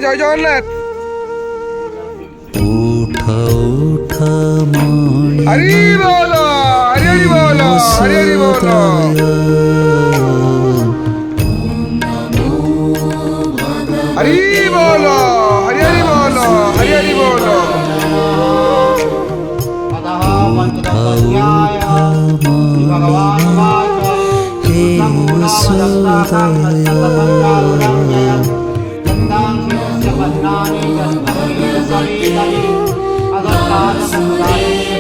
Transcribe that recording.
জয় জগন্নাথ। উঠা উঠা মণি হরি বল, হরি হরি বল, হরি হরি বল। হরি বল, হরি হরি বল, হরি হরি বল। উঠা উঠা মণি হে সুদয়া